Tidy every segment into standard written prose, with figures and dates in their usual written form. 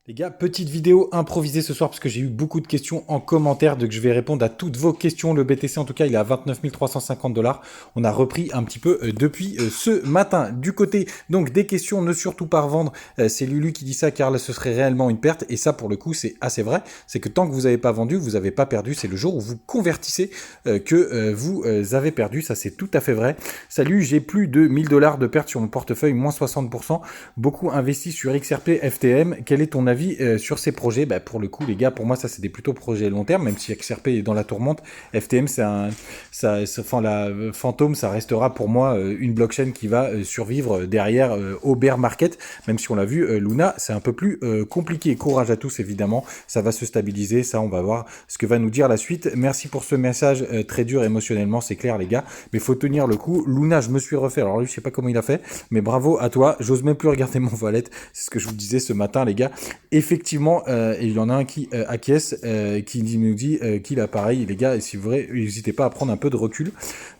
Les gars, petite vidéo improvisée ce soir parce que j'ai eu beaucoup de questions en commentaire, donc je vais répondre à toutes vos questions. Le BTC en tout cas, il est à 29 350 $. On a repris un petit peu depuis ce matin. Du côté donc des questions, ne surtout pas revendre. C'est Lulu qui dit ça car là, ce serait réellement une perte. Et ça pour le coup, c'est assez vrai. C'est que tant que vous n'avez pas vendu, vous n'avez pas perdu. C'est le jour où vous convertissez que vous avez perdu. Ça c'est tout à fait vrai. Salut, j'ai plus de 1000 $ de perte sur mon portefeuille, moins 60%. Beaucoup investi sur XRP, FTM. Quel est ton avis sur ces projets? Pour le coup, les gars, pour moi, ça c'est des plutôt projets long terme, même si XRP est dans la tourmente. FTM, enfin, la Phantom, ça restera pour moi une blockchain qui va survivre derrière au bear market, même si on l'a vu, Luna, c'est un peu plus compliqué. Courage à tous, évidemment, ça va se stabiliser, ça, on va voir ce que va nous dire la suite. Merci pour ce message très dur émotionnellement, c'est clair, les gars, mais faut tenir le coup. Luna, je me suis refait, alors lui, je sais pas comment il a fait, mais bravo à toi, j'ose même plus regarder mon wallet, c'est ce que je vous disais ce matin, les gars. Effectivement, et il y en a un qui acquiesce, qui nous dit qu'il a pareil, les gars, et si vous voulez, n'hésitez pas à prendre un peu de recul.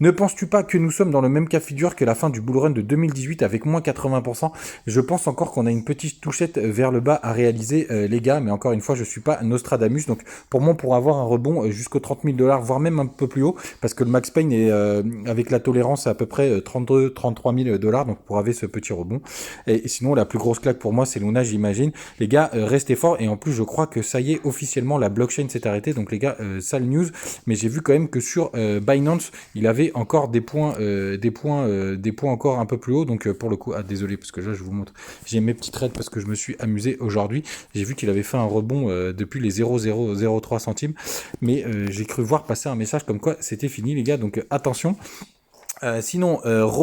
Ne penses-tu pas que nous sommes dans le même cas de figure que la fin du bull run de 2018 avec moins 80%? Je pense encore qu'on a une petite touchette vers le bas à réaliser, les gars, mais encore une fois, je suis pas Nostradamus, donc pour moi, pour avoir un rebond jusqu'aux 30 000 $, voire même un peu plus haut, parce que le max pain est avec la tolérance à peu près 32, 33 000 $, donc pour avoir ce petit rebond. Et sinon, la plus grosse claque pour moi, c'est Luna, j'imagine. Les gars, restez forts. Et en plus, je crois que ça y est, officiellement, la blockchain s'est arrêtée. Donc, les gars, sale news. Mais j'ai vu quand même que sur Binance, il avait encore des points encore un peu plus haut. Donc, pour le coup, désolé, parce que là, je vous montre. J'ai mes petits trades parce que je me suis amusé aujourd'hui. J'ai vu qu'il avait fait un rebond depuis les 0,003 centimes. Mais j'ai cru voir passer un message comme quoi c'était fini, les gars. Donc, attention. Sinon,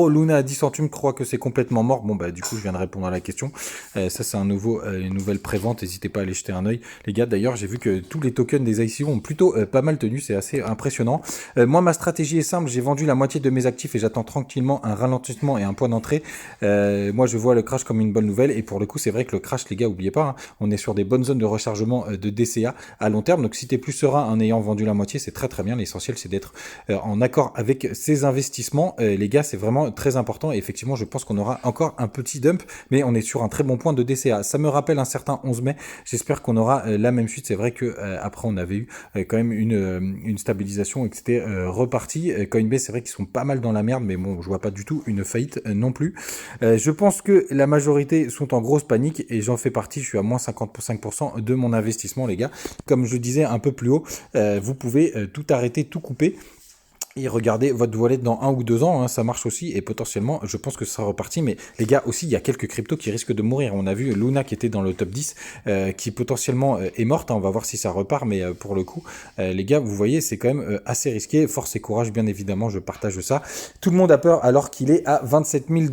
Luna 10 centimes croit que c'est complètement mort. Bon, du coup, je viens de répondre à la question. Ça, c'est une nouvelle prévente. N'hésitez pas à aller jeter un œil. Les gars, d'ailleurs, j'ai vu que tous les tokens des ICO ont plutôt pas mal tenu. C'est assez impressionnant. Moi, ma stratégie est simple. J'ai vendu la moitié de mes actifs et j'attends tranquillement un ralentissement et un point d'entrée. Moi, je vois le crash comme une bonne nouvelle. Et pour le coup, c'est vrai que le crash, les gars, oubliez pas, hein, on est sur des bonnes zones de rechargement de DCA à long terme. Donc, si t'es plus serein en ayant vendu la moitié, c'est très très bien. L'essentiel, c'est d'être en accord avec ses investissements. Les gars, c'est vraiment très important et effectivement, je pense qu'on aura encore un petit dump, mais on est sur un très bon point de DCA. Ça me rappelle un certain 11 mai. J'espère qu'on aura la même suite. C'est vrai que après, on avait eu quand même une stabilisation et que c'était reparti. Coinbase, c'est vrai qu'ils sont pas mal dans la merde, mais bon, je vois pas du tout une faillite non plus. Je pense que la majorité sont en grosse panique et j'en fais partie. Je suis à moins 55% de mon investissement, les gars. Comme je disais un peu plus haut, vous pouvez tout arrêter, tout couper. Et regardez votre wallet dans 1 ou 2 ans, hein, ça marche aussi et potentiellement je pense que ça sera reparti. Mais les gars aussi il y a quelques cryptos qui risquent de mourir. On a vu Luna qui était dans le top 10 qui potentiellement est morte, hein. On va voir si ça repart, mais pour le coup les gars vous voyez c'est quand même assez risqué. Force et courage bien évidemment, je partage ça. Tout le monde a peur alors qu'il est à 27 000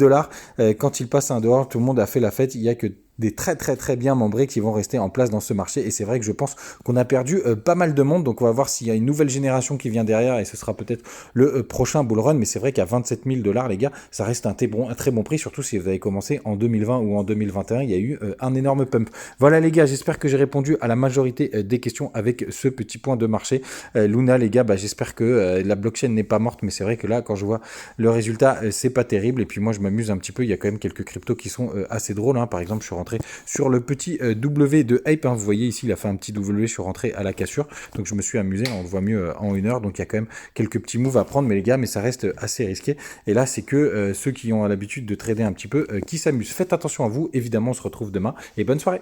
$. Quand il passe à 1 $, tout le monde a fait la fête. Il y a que des très très très bien membrés qui vont rester en place dans ce marché et c'est vrai que je pense qu'on a perdu pas mal de monde, donc on va voir s'il y a une nouvelle génération qui vient derrière et ce sera peut-être le prochain bull run, mais c'est vrai qu'à 27 000 $, les gars, ça reste un très bon prix, surtout si vous avez commencé en 2020 ou en 2021, il y a eu un énorme pump. Voilà les gars, j'espère que j'ai répondu à la majorité des questions avec ce petit point de marché. Luna les gars, j'espère que la blockchain n'est pas morte, mais c'est vrai que là quand je vois le résultat, c'est pas terrible et puis moi je m'amuse un petit peu, il y a quand même quelques cryptos qui sont assez drôles, hein. Par exemple je suis rentré sur le petit W de Hype, hein. Vous voyez ici il a fait un petit W, je suis rentré à la cassure, donc je me suis amusé, on le voit mieux en 1 heure, donc il y a quand même quelques petits moves à prendre, mais les gars, mais ça reste assez risqué. Et là, c'est que ceux qui ont l'habitude de trader un petit peu qui s'amusent. Faites attention à vous. Évidemment, on se retrouve demain et bonne soirée.